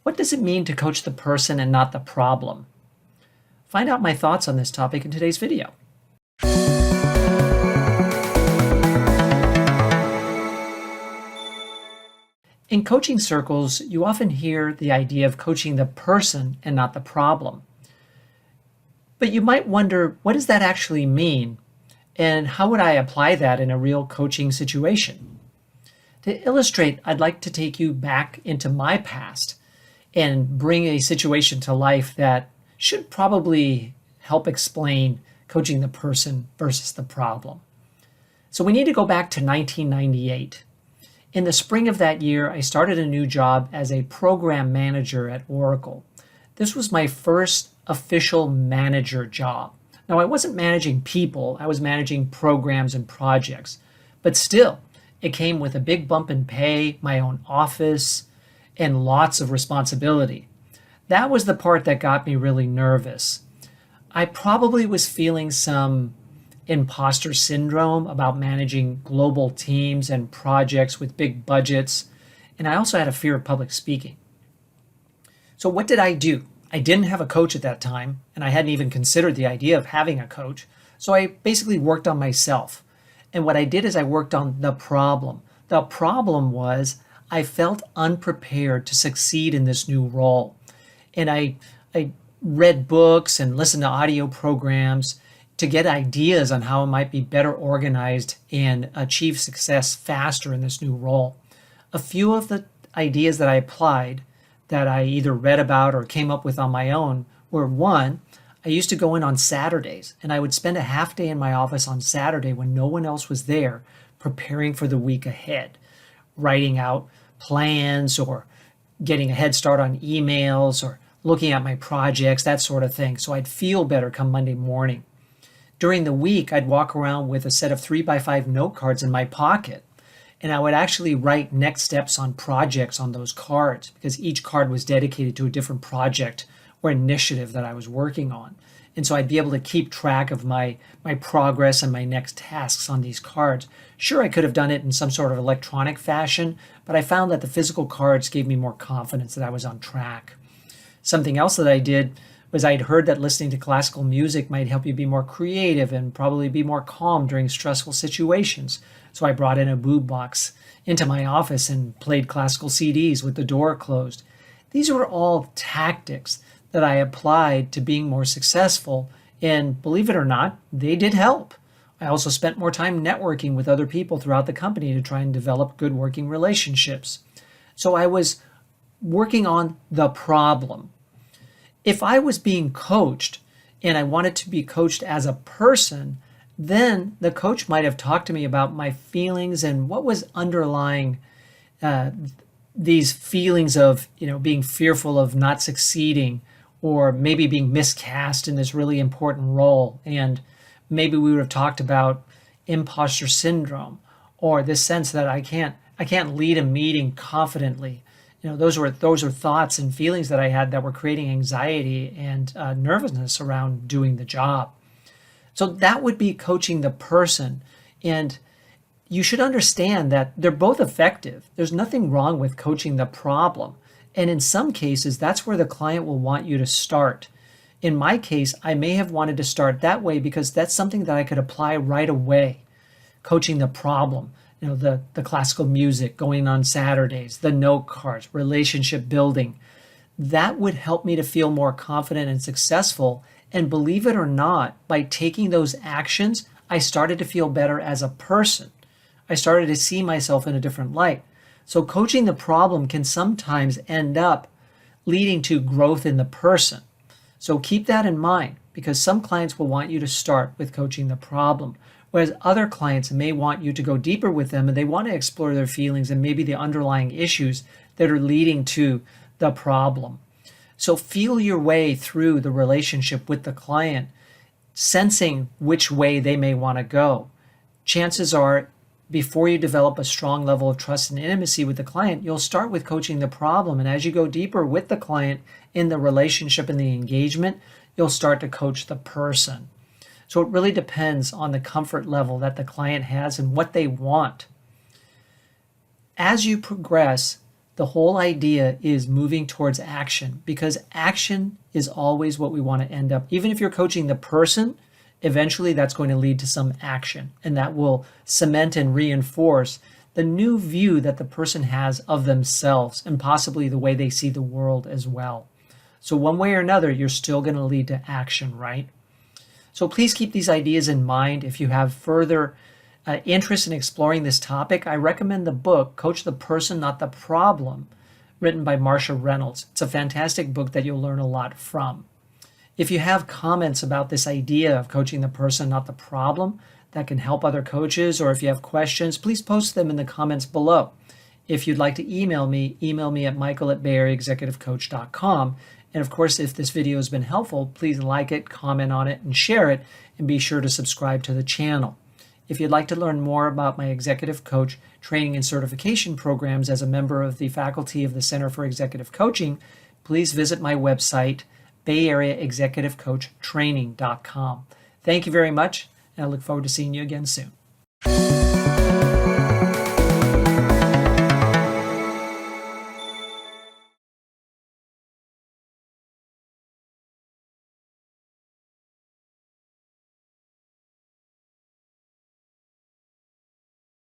What does it mean to coach the person and not the problem? Find out my thoughts on this topic in today's video. In coaching circles, you often hear the idea of coaching the person and not the problem. But you might wonder, what does that actually mean? And how would I apply that in a real coaching situation? To illustrate, I'd like to take you back into my past and bring a situation to life that should probably help explain coaching the person versus the problem. So we need to go back to 1998. In the spring of that year, I started a new job as a program manager at Oracle. This was my first official manager job. Now, I wasn't managing people, I was managing programs and projects, but still, it came with a big bump in pay, my own office, and lots of responsibility. That was the part that got me really nervous. I probably was feeling some imposter syndrome about managing global teams and projects with big budgets, and I also had a fear of public speaking. So what did I do? I didn't have a coach at that time, and I hadn't even considered the idea of having a coach, so I basically worked on myself. And what I did is I worked on the problem. The problem was I felt unprepared to succeed in this new role. And I read books and listened to audio programs to get ideas on how I might be better organized and achieve success faster in this new role. A few of the ideas that I applied that I either read about or came up with on my own were: one, I used to go in on Saturdays, and I would spend a half day in my office on Saturday when no one else was there, preparing for the week ahead, writing out plans or getting a head start on emails or looking at my projects, that sort of thing, so I'd feel better come Monday morning. During the week, I'd walk around with a set of 3x5 note cards in my pocket, and I would actually write next steps on projects on those cards because each card was dedicated to a different project or initiative that I was working on. And so I'd be able to keep track of my progress and my next tasks on these cards. Sure, I could have done it in some sort of electronic fashion, but I found that the physical cards gave me more confidence that I was on track. Something else that I did was I'd heard that listening to classical music might help you be more creative and probably be more calm during stressful situations. So I brought in a boombox into my office and played classical CDs with the door closed. These were all tactics that I applied to being more successful, and believe it or not, they did help. I also spent more time networking with other people throughout the company to try and develop good working relationships. So I was working on the problem. If I was being coached and I wanted to be coached as a person, then the coach might have talked to me about my feelings and what was underlying these feelings of, being fearful of not succeeding, or maybe being miscast in this really important role. And maybe we would have talked about imposter syndrome, or this sense that I can't lead a meeting confidently. Those were thoughts and feelings that I had that were creating anxiety and nervousness around doing the job. So that would be coaching the person. And you should understand that they're both effective. There's nothing wrong with coaching the problem. And in some cases, that's where the client will want you to start. In my case, I may have wanted to start that way because that's something that I could apply right away. Coaching the problem, the classical music, going on Saturdays, the note cards, relationship building. That would help me to feel more confident and successful. And believe it or not, by taking those actions, I started to feel better as a person. I started to see myself in a different light. So coaching the problem can sometimes end up leading to growth in the person. So keep that in mind, because some clients will want you to start with coaching the problem, whereas other clients may want you to go deeper with them and they want to explore their feelings and maybe the underlying issues that are leading to the problem. So feel your way through the relationship with the client, sensing which way they may want to go. Chances are, before you develop a strong level of trust and intimacy with the client, you'll start with coaching the problem. And as you go deeper with the client in the relationship and the engagement, you'll start to coach the person. So it really depends on the comfort level that the client has and what they want. As you progress, The whole idea is moving towards action, because action is always what we want to end up. Even if you're coaching the person, eventually that's going to lead to some action, and that will cement and reinforce the new view that the person has of themselves and possibly the way they see the world as well. So one way or another, you're still going to lead to action, right? So please keep these ideas in mind. If you have further interest in exploring this topic, I recommend the book, Coach the Person, Not the Problem, written by Marsha Reynolds. It's a fantastic book that you'll learn a lot from. If you have comments about this idea of coaching the person, not the problem, that can help other coaches, or if you have questions, please post them in the comments below. If you'd like to email me at michael@bayareaexecutivecoach.com. And of course, if this video has been helpful, please like it, comment on it, and share it, and be sure to subscribe to the channel. If you'd like to learn more about my executive coach training and certification programs as a member of the faculty of the Center for Executive Coaching, please visit my website, bayareaexecutivecoachtraining.com. Thank you very much, and I look forward to seeing you again soon.